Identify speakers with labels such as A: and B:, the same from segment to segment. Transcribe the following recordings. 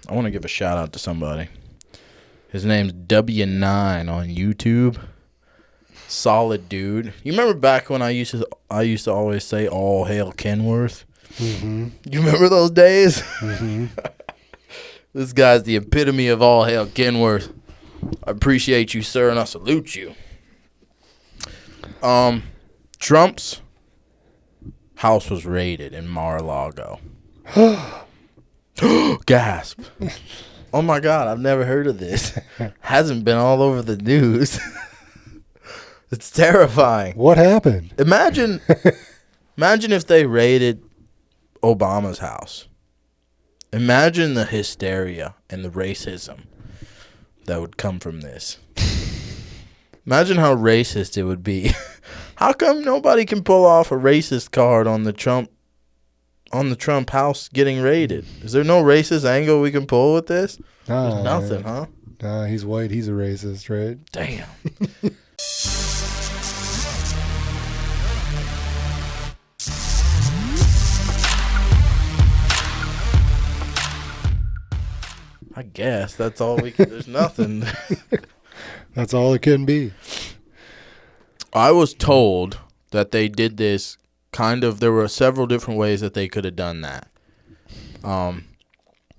A: I want to give a shout out to somebody. His name's W9 on YouTube. Solid dude. You remember back when I used to always say all hail Kenworth?
B: Mm-hmm.
A: You remember those days?
B: Mm-hmm.
A: This guy's the epitome of all hail Kenworth. I appreciate you, sir, and I salute you. Trump's house was raided in Mar-a-Lago. Gasp. Oh my God, I've never heard of this. Hasn't been all over the news. It's terrifying.
B: What happened?
A: Imagine if they raided Obama's house. Imagine the hysteria and the racism that would come from this. Imagine how racist it would be. How come nobody can pull off a racist card on the Trump house getting raided? Is there no racist angle we can pull with this? There's nothing, huh?
B: Nah, he's white. He's a racist, right?
A: Damn. I guess that's all we can. There's nothing.
B: That's all it can be.
A: I was told that they did this there were several different ways that they could have done that.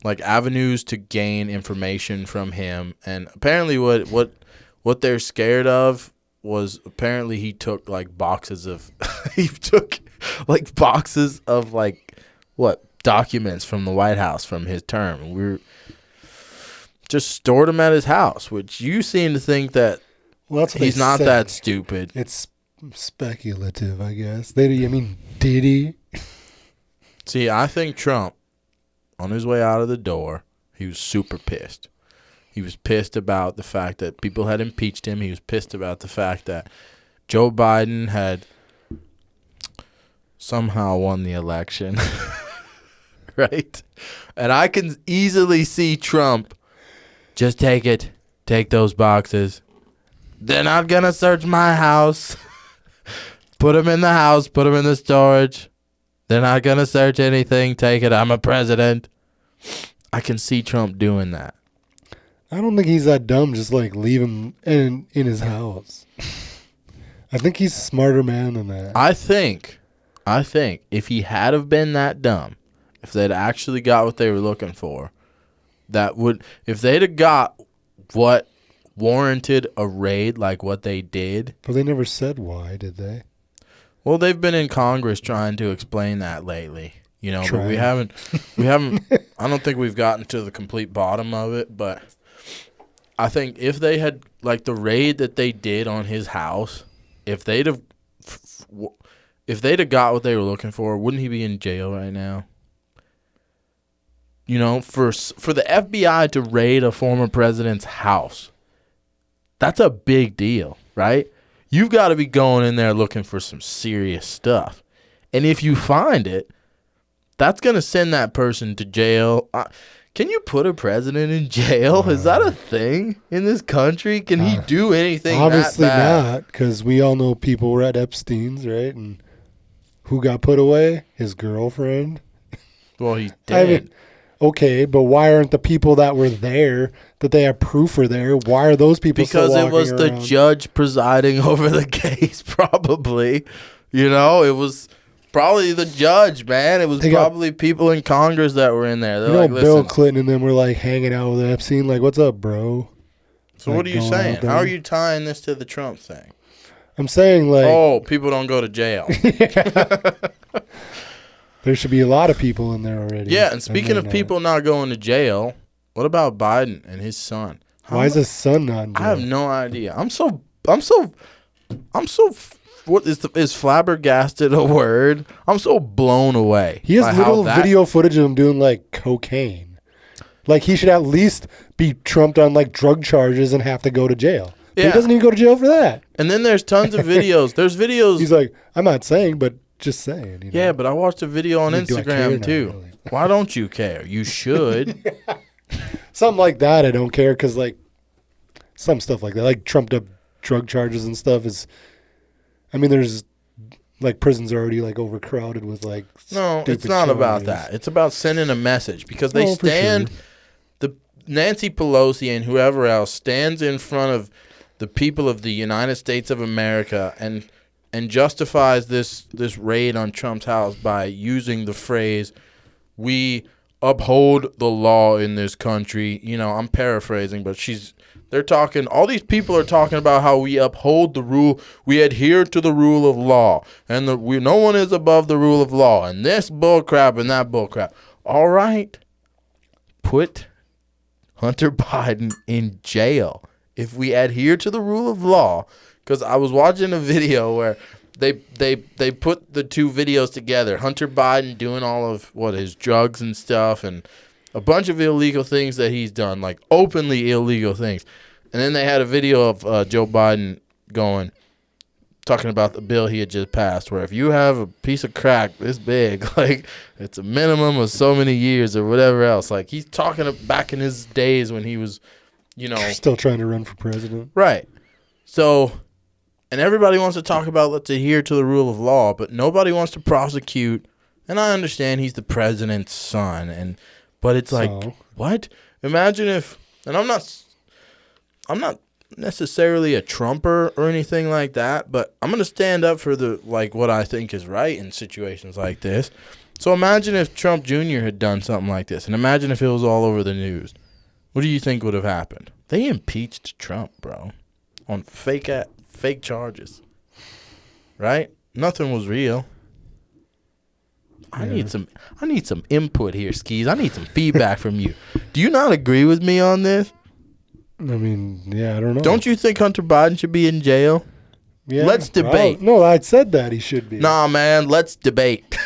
A: Like avenues to gain information from him. And apparently what they're scared of was apparently he took like boxes of documents from the White House from his term. We're just stored them at his house, which you seem to think that he's not that stupid.
B: It's speculative, I guess. Did he?
A: See, I think Trump, on his way out of the door, he was super pissed. He was pissed about the fact that people had impeached him. He was pissed about the fact that Joe Biden had somehow won the election. Right? And I can easily see Trump, just take it. Take those boxes. They're not going to search my house. Put them in the house. Put them in the storage. They're not going to search anything. Take it. I'm a president. I can see Trump doing that.
B: I don't think he's that dumb. Just like leave him in his house. I think he's a smarter man than that.
A: I think if he had have been that dumb, if they'd actually got what they were looking for, if they'd have got what warranted a raid like what they did.
B: But they never said why, did they?
A: Well, they've been in Congress trying to explain that lately, but we haven't, I don't think we've gotten to the complete bottom of it, but I think if they had, like the raid that they did on his house, if they'd have got what they were looking for, wouldn't he be in jail right now? For the FBI to raid a former president's house, that's a big deal, right? You've got to be going in there looking for some serious stuff. And if you find it, that's going to send that person to jail. Can you put a president in jail? Is that a thing in this country? Can he do anything
B: obviously
A: that bad?
B: Not, because we all know people were at Epstein's, right? And who got put away? His girlfriend.
A: Well, he's dead.
B: Okay, but why aren't the people that were there, that they have proof are there, why are those people
A: because
B: still
A: it was
B: walking
A: the
B: around?
A: Judge presiding over the case, probably. It was probably the judge, man. It was probably people in Congress that were in there. They're
B: Bill Clinton and them were like hanging out with Epstein, like, what's up, bro?
A: So what are you saying? How are you tying this to the Trump thing?
B: I'm saying, like...
A: people don't go to jail.
B: There should be a lot of people in there already.
A: Yeah, and speaking of people not going to jail, what about Biden and his son?
B: Why is his son not in jail?
A: I have no idea. What is flabbergasted a word? I'm so blown away.
B: He has little video footage of him doing like cocaine. Like he should at least be trumped on like drug charges and have to go to jail. But he doesn't even go to jail for that.
A: And then there's tons of videos. There's videos.
B: He's like, I'm not saying, but just saying.
A: Yeah, but I watched a video on Instagram too. Really? Why don't you care? You should.
B: Something like that, I don't care because like some stuff like that, like trumped up drug charges and stuff is. There's like prisons are already like overcrowded with like.
A: No, it's not about that. It's about sending a message because they stand. The Nancy Pelosi and whoever else stands in front of the people of the United States of America and justifies this raid on Trump's house by using the phrase, "We uphold the law in this country." You know, I'm paraphrasing, but they're talking, all these people are talking about how we uphold the rule, we adhere to the rule of law, and no one is above the rule of law, and this bullcrap and that bullcrap. All right, put Hunter Biden in jail if we adhere to the rule of law. Because I was watching a video where they put the two videos together. Hunter Biden doing all of his drugs and stuff and a bunch of illegal things that he's done, like openly illegal things. And then they had a video of Joe Biden talking about the bill he had just passed, where if you have a piece of crack this big, like it's a minimum of so many years or whatever else. Like he's talking back in his days when he was,
B: still trying to run for president.
A: Right. So, and everybody wants to talk about let's adhere to the rule of law, but nobody wants to prosecute. And I understand he's the president's son, but it's like, what? Imagine if, and I'm not necessarily a Trumper or anything like that, but I'm going to stand up for what I think is right in situations like this. So imagine if Trump Jr. had done something like this, and imagine if it was all over the news. What do you think would have happened? They impeached Trump, bro, on fake charges, right? Nothing was real. I need some input here, Skis. I need some feedback from you. Do you not agree with me on this?
B: I mean, yeah, I don't know.
A: Don't you think Hunter Biden should be in jail?
B: Yeah.
A: Let's debate.
B: No, I said that he should be.
A: Nah, man, let's debate.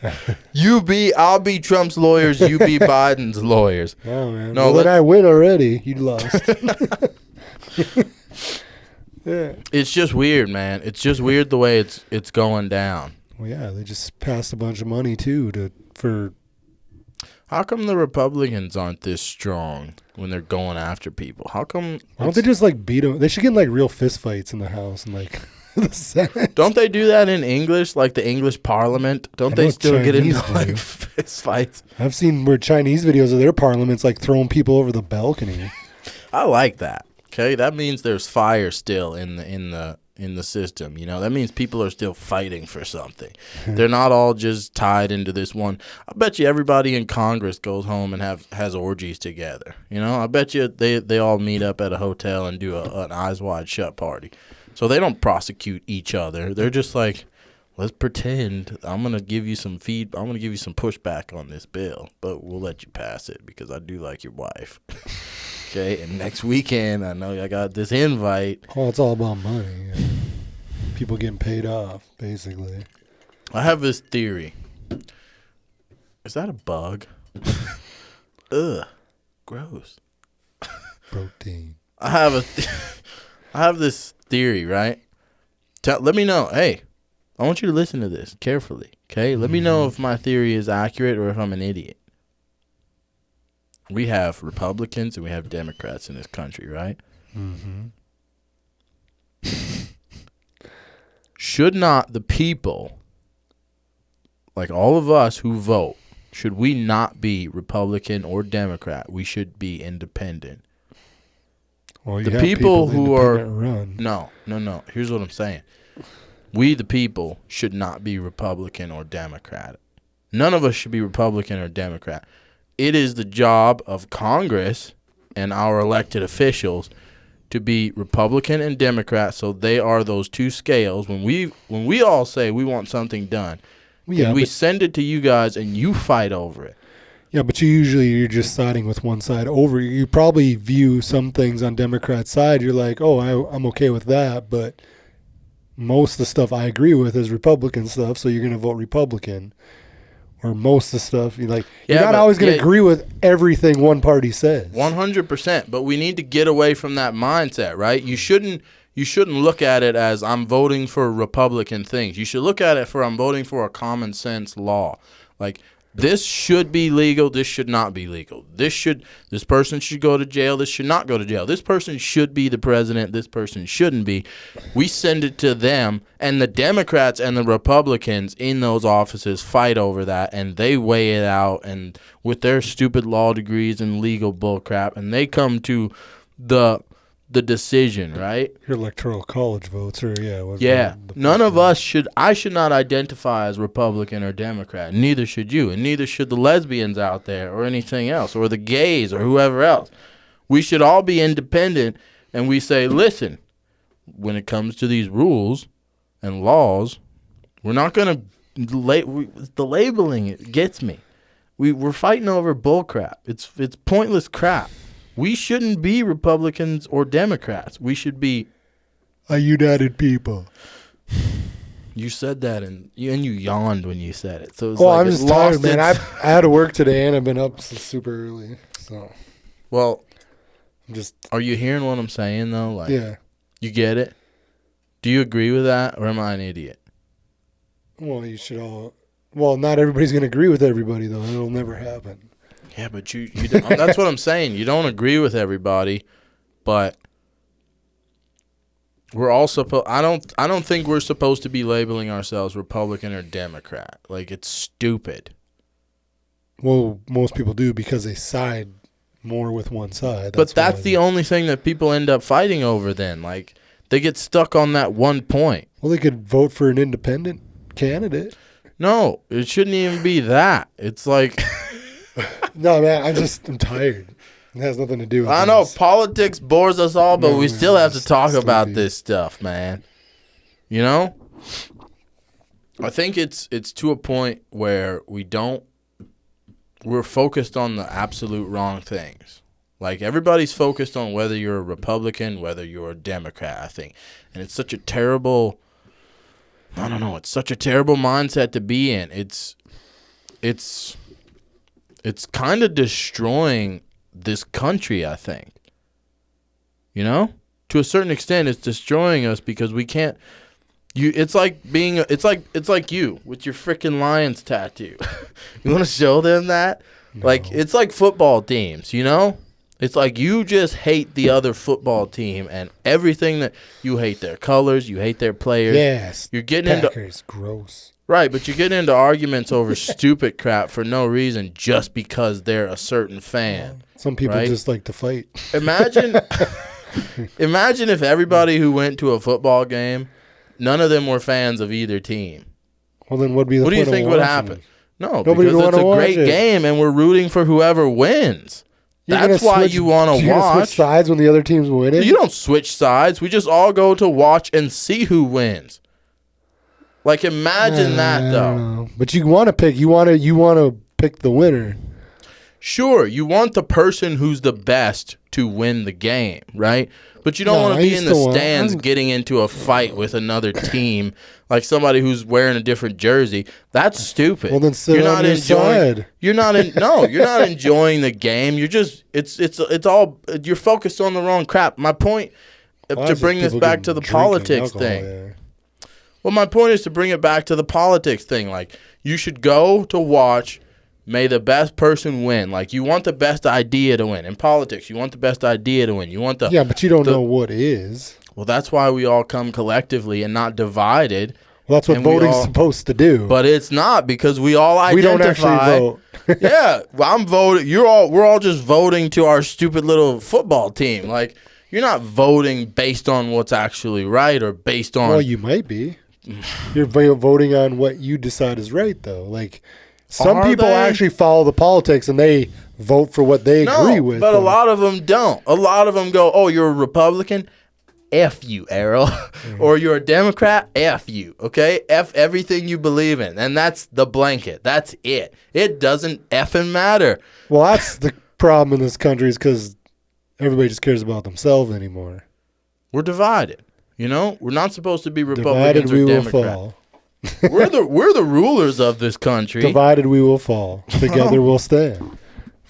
A: I'll be Trump's lawyers, you be Biden's lawyers.
B: Oh, man. No, then I win already. You lost. Yeah.
A: It's just weird, man. It's just weird the way it's going down.
B: Well, yeah, they just passed a bunch of money too for.
A: How come the Republicans aren't this strong when they're going after people? How come?
B: Why don't they just beat them? They should get in real fist fights in the House and the Senate.
A: Don't they do that in English, like the English Parliament? Don't they still get into fist fights? I've seen
B: Chinese videos of their parliaments throwing people over the balcony.
A: I like that. Okay, that means there's fire still in the system. That means people are still fighting for something. They're not all just tied into this one. I bet you everybody in Congress goes home and has orgies together. I bet you they all meet up at a hotel and do an eyes wide shut party. So they don't prosecute each other. They're just like, let's pretend I'm gonna give you some I'm gonna give you some pushback on this bill, but we'll let you pass it because I do like your wife. Okay, and next weekend, I know I got this invite.
B: Oh, it's all about money. Yeah. People getting paid off, basically.
A: I have this theory. Is that a bug? Ugh, gross.
B: Protein.
A: I have this theory, right? Let me know. Hey, I want you to listen to this carefully, okay? Let me know if my theory is accurate or if I'm an idiot. We have Republicans and we have Democrats in this country, right?
B: Mm-hmm.
A: Should not the people, like all of us who vote, should we not be Republican or Democrat? We should be independent.
B: Well,
A: the people who are
B: run.
A: No. Here's what I'm saying. We, the people, should not be Republican or Democrat. None of us should be Republican or Democrat. It is the job of Congress and our elected officials to be Republican and Democrat, so they are those two scales. When we all say we want something done, we send it to you guys and you fight over it.
B: Yeah, but you're just siding with one side over. You probably view some things on Democrat side. You're like, oh, I'm okay with that, but most of the stuff I agree with is Republican stuff, so you're going to vote Republican. Or most of the stuff, you're not always going to agree with everything one party says.
A: 100%, but we need to get away from that mindset, right? You shouldn't look at it as I'm voting for Republican things. You should look at it for I'm voting for a common sense law. Like this should be legal, this should not be legal. This person should go to jail, this should not go to jail. This person should be the president, this person shouldn't be. We send it to them, and the Democrats and the Republicans in those offices fight over that, and they weigh it out, and with their stupid law degrees and legal bullcrap, and they come to the decision, right?
B: Your electoral college votes, or
A: None of us should. I should not identify as Republican or Democrat. Neither should you, and neither should the lesbians out there, or anything else, or the gays, or whoever else. We should all be independent, and we say, listen, when it comes to these rules and laws, we're not gonna. The labeling it gets me. We're fighting over bull crap. It's pointless crap. We shouldn't be Republicans or Democrats. We should be
B: a united people.
A: You said that, and you yawned when you said it. So
B: I'm just tired, man. I had to work today, and I've been up since super early. So,
A: are you hearing what I'm saying though? Like,
B: yeah,
A: you get it. Do you agree with that, or am I an idiot?
B: Well, you should all. Well, not everybody's gonna agree with everybody though. It'll never happen.
A: Yeah, but you don't, that's what I'm saying. You don't agree with everybody, but we're all supposed. I don't think we're supposed to be labeling ourselves Republican or Democrat. Like, it's stupid.
B: Well, most people do because they side more with one side.
A: But that's the only thing that people end up fighting over then. Like, they get stuck on that one point.
B: Well, they could vote for an independent candidate.
A: No, it shouldn't even be that. It's like...
B: No, man, I'm tired. It has nothing to do with
A: I know politics bores us all, but we still have to talk about this stuff, man. You know? I think it's to a point where we're focused on the absolute wrong things. Like, everybody's focused on whether you're a Republican, whether you're a Democrat, I think. And it's such a terrible, I don't know, it's such a terrible mindset to be in. It's kind of destroying this country, I think. You know? To a certain extent, it's destroying us because we can't. It's like you with your freaking Lions tattoo. You want to show them that? No. Like, it's like football teams, you know? It's like you just hate the other football team and everything that you hate their colors, you hate their players.
B: Yes.
A: You're getting
B: Packers, gross.
A: Right, but you're getting into arguments over stupid crap for no reason just because they're a certain fan.
B: Some people just like to fight.
A: Imagine if everybody who went to a football game, none of them were fans of either team.
B: Well, then what do you think
A: would happen? No,
B: nobody
A: because it's a great game and we're rooting for whoever wins. That's why you want to watch.
B: You're gonna switch sides when the other team's winning?
A: You don't switch sides. We just all go to watch and see who wins. Like, imagine that, though.
B: But you want to pick. You want to pick the winner.
A: Sure, you want the person who's the best to win the game, right? But you don't want to be in the stands getting into a fight with another team, like somebody who's wearing a different jersey. That's stupid.
B: Well, then sit on your side.
A: You're not enjoying the game. You're just you're focused on the wrong crap. My point, to bring this back to the politics thing.
B: Yeah.
A: Well, my point is to bring it back to the politics thing. Like, you should go to watch, may the best person win. Like, you want the best idea to win. In politics, you want the best idea to win. You want
B: Yeah, but you don't know what is.
A: Well, that's why we all come collectively and not divided.
B: Well, that's what voting's supposed to do.
A: But it's not, because we all identify.
B: We don't actually vote.
A: Yeah, well, I'm voting. We're all just voting to our stupid little football team. Like, you're not voting based on what's actually right or based on.
B: Well, you might be. You're voting on what you decide is right, though. Like, some people actually follow the politics and they vote for what they agree with.
A: But a lot of them don't. A lot of them go, "Oh, you're a Republican? F you, Errol." Or you're a Democrat? F you, okay? F everything you believe in. And that's the blanket. That's it. It doesn't effing matter.
B: Well, that's the problem in this country, is because everybody just cares about themselves anymore.
A: We're divided. You know, we're not supposed to be Republicans or Democrats.
B: Will fall.
A: we're the rulers of this country.
B: Divided we will fall. Together we'll stand.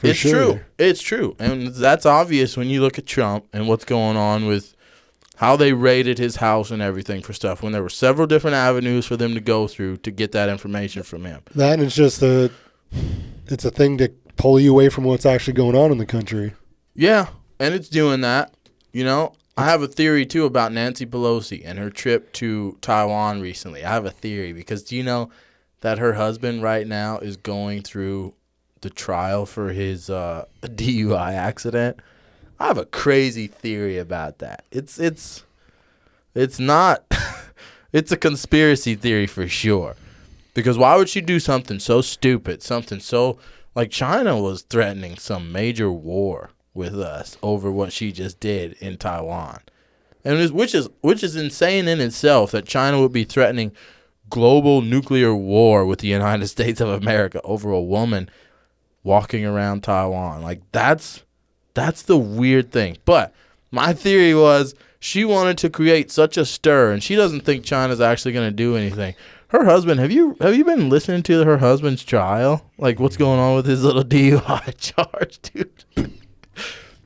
A: It's true. It's true. And that's obvious when you look at Trump and what's going on with how they raided his house and everything for stuff, when there were several different avenues for them to go through to get that information from him.
B: That, and it's just It's a thing to pull you away from what's actually going on in the country.
A: Yeah, and it's doing that. You know, I have a theory, too, about Nancy Pelosi and her trip to Taiwan recently. I have a theory because do you know that her husband right now is going through the trial for his DUI accident? I have a crazy theory about that. It's not it's a conspiracy theory for sure. Because why would she do something so stupid, something so like China was threatening some major war with us over what she just did in Taiwan. And which is insane in itself that China would be threatening global nuclear war with the United States of America over a woman walking around Taiwan. Like that's the weird thing. But my theory was she wanted to create such a stir, and she doesn't think China's actually going to do anything. Her husband, have you been listening to her husband's trial? Like what's going on with his little DUI charge, dude?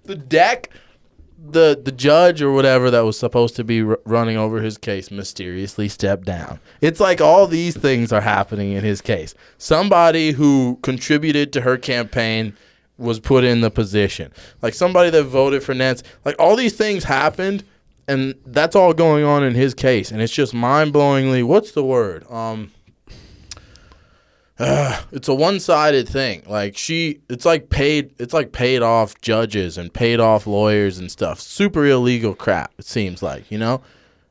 A: The judge or whatever that was supposed to be running over his case mysteriously stepped down. It's like all these things are happening in his case. Somebody who contributed to her campaign was put in the position. Like somebody that voted for Nancy. Like all these things happened, and that's all going on in his case. And it's just mind-blowingly, what's the word? It's a one-sided thing. Like it's like paid off judges and paid off lawyers and stuff. Super illegal crap, it seems like, you know?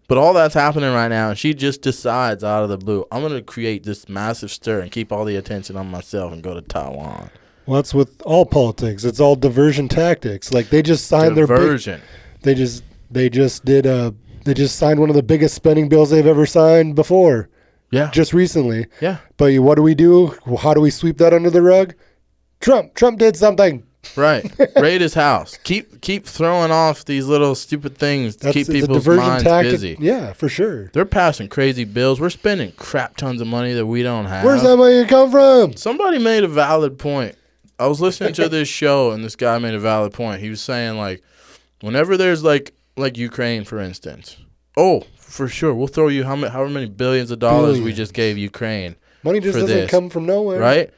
A: But all that's happening right now, and she just decides out of the blue, I'm going to create this massive stir and keep all the attention on myself and go to Taiwan.
B: Well, that's with all politics. It's all diversion tactics. Like they just signed
A: diversion.
B: They just signed one of the biggest spending bills they've ever signed before.
A: Yeah.
B: Just recently.
A: Yeah.
B: But what do? How do we sweep that under the rug? Trump did something.
A: Right. Raid his house. Keep throwing off these little stupid things to keep people's minds busy.
B: Yeah, for sure.
A: They're passing crazy bills. We're spending crap tons of money that we don't have.
B: Where's that money come from?
A: Somebody made a valid point. I was listening to this show, and this guy made a valid point. He was saying, like, whenever there's, like Ukraine, for instance. Oh, for sure. We'll throw you however many billions of dollars we just gave Ukraine.
B: Money just doesn't come from nowhere.
A: Right?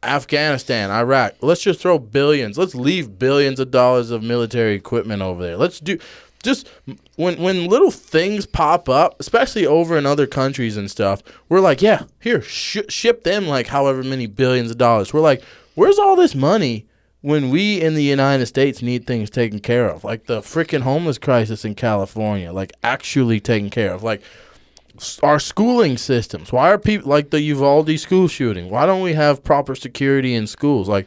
A: Afghanistan, Iraq. Let's just throw billions. Let's leave billions of dollars of military equipment over there. Let's do just when little things pop up, especially over in other countries and stuff, we're like, yeah, here, ship them like however many billions of dollars. We're like, where's all this money when we in the United States need things taken care of? Like the freaking homeless crisis in California, like actually taken care of. Like our schooling systems. Why are people like the Uvalde school shooting? Why don't we have proper security in schools? Like,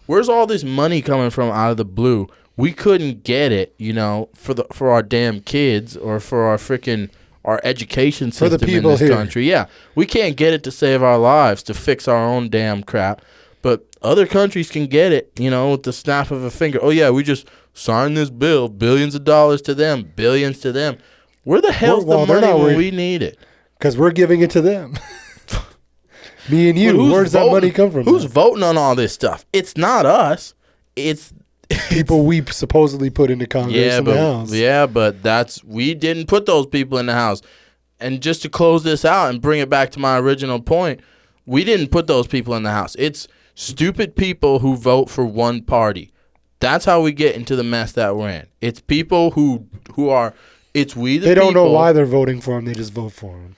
A: where's all this money coming from out of the blue? We couldn't get it, you know, for our damn kids or for our education system
B: for the people
A: in this
B: here.
A: country. Yeah, we can't get it to save our lives, to fix our own damn crap. But other countries can get it, you know, with the snap of a finger. Oh yeah, we just signed this bill, billions of dollars to them, billions to them. Where the hell's the money when we need it?
B: Because we're giving it to them. Me and you. Where's that money come from?
A: Who's voting on all this stuff? It's not us. It's
B: people we supposedly put into Congress and the House.
A: Yeah, but we didn't put those people in the House. And just to close this out and bring it back to my original point, we didn't put those people in the House. It's stupid people who vote for one party. That's how we get into the mess that we're in. It's people who are... It's we the people. They
B: don't know why they're voting for him. They just vote for him.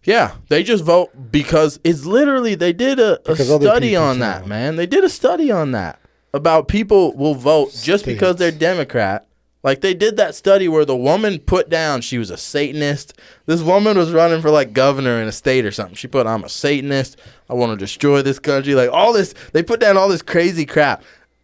A: Yeah, they just vote because it's literally, they did a study on that, man. They did a study on that about people will vote just because they're Democrat. Like they did that study where the woman put down she was a Satanist. This woman was running for like governor in a state or something. She put, I'm a Satanist. I want to destroy this country. Like all this, they put down all this crazy crap,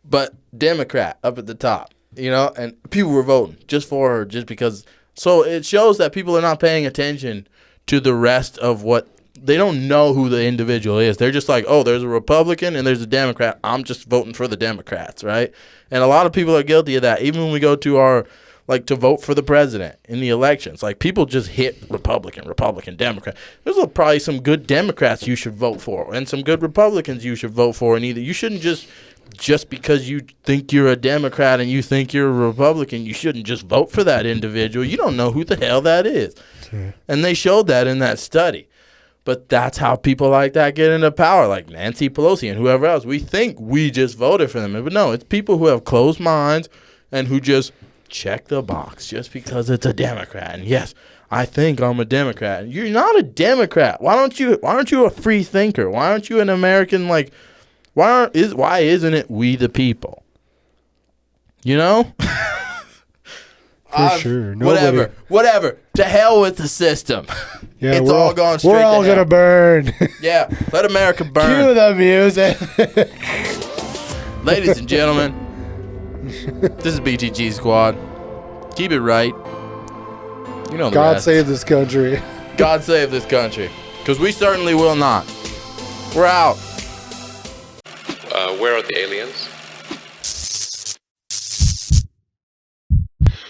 A: but Democrat up at the top, you know, and people were voting just for her just because. So it shows that people are not paying attention to the rest of what they don't know who the individual is. They're just like, oh, there's a Republican and there's a Democrat. I'm just voting for the Democrats, right? And a lot of people are guilty of that. Even when we go to our, like, to vote for the president in the elections, like people just hit Republican, Democrat. There's probably some good Democrats you should vote for and some good Republicans you should vote for. And either you shouldn't just because you think you're a Democrat and you think you're a Republican, you shouldn't just vote for that individual. You don't know who the hell that is. Sure. And they showed that in that study. But that's how people like that get into power, like Nancy Pelosi and whoever else. We think we just voted for them. But no, it's people who have closed minds and who just check the box just because it's a Democrat. And yes, I think I'm a Democrat. You're not a Democrat. Why aren't you a free thinker? Why aren't you an American? Like, why isn't it we the people? You know?
B: For sure. Nobody.
A: Whatever. To hell with the system.
B: Yeah,
A: it's all going straight to hell.
B: We're all going to burn.
A: Yeah, let America burn.
B: Cue the music.
A: Ladies and gentlemen, this is BTG Squad. Keep it right. You know the
B: God
A: rest.
B: save this country.
A: God save this country. Because we certainly will not. We're out.
C: Where are the aliens?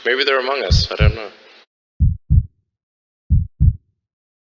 C: Maybe they're among us. I don't know.